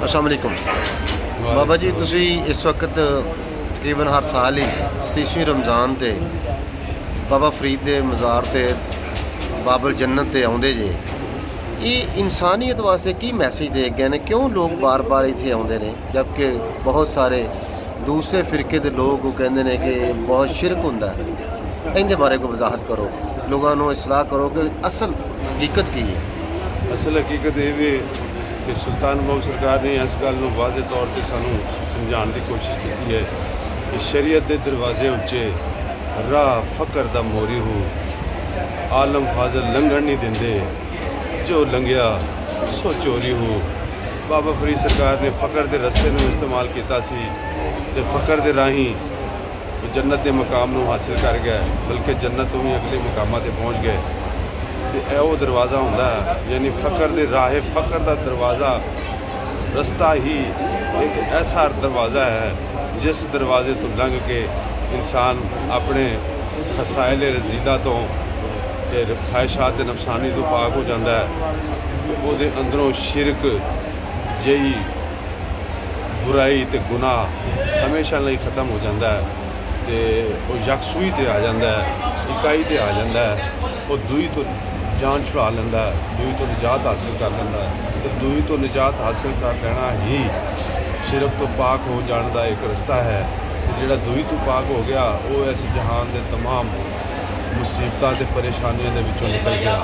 अस्सलाम वालेकुम बाबा जी। तुसी इस वक्त तकरीबन हर साल ही 30ਵੀਂ रमज़ान ते बाबा फरीद दे मज़ार ते बाबल जन्नत ते आउंदे जे। ये इंसानियत वास्ते की मैसेज दे गए ने? क्यों लोग बार बार इत्थे आउंदे ने, जबकि बहुत सारे दूसरे फिरके दे लोग कहंदे ने कि बहुत शिरक हुंदा है? इहदे बारे कोई वजाहत करो, लोगों को इसलाह करो कि असल हकीकत की है। असल हकीकत ये भी कि सुल्तान बाबू सरकार ने इस गल वाज़े तौर पर सानू समझाने की कोशिश की है कि शरीयत के दरवाजे उच्चे, राह फकर दा मोरी हो, आलम फाजल लंघन नहीं देंदे, जो लंघिया सो चोरी हो। बाबा फरीद सरकार ने फ़कर के रस्ते में इस्तेमाल किया सी ते फ़कर के राही जन्नत के मकाम को हासिल कर गए, बल्कि जन्नत तो भी अगले मकामां ते पहुँच गए। तो यह वो दरवाज़ा होंदा है, यानी फ़कर दे राहे फ़कर का दरवाज़ा रस्ता ही एक ऐसा दरवाज़ा है जिस दरवाजे तो लंघ के इंसान अपने खसाइल रजीला तो ख्वाहिशात नफसानी तो पाक हो जाता है। वो अंदरों शिरक जही बुराई ते गुनाह हमेशा लिए ख़त्म हो जाता है। तो वो यकसूई ते आ जाता है, इकाई ते आ जाता है, वो दूई तो जान छुड़ा लेंदा है, दूई तो निजात हासिल कर लेंदा है। तो दूई तो निजात हासिल कर लेना ही शिरक तो पाक हो जाने का एक रस्ता है। जिहड़ा दूई तो पाक हो गया वो इस जहान के तमाम मुसीबतां ते परेशानियों के विचों निकल गया।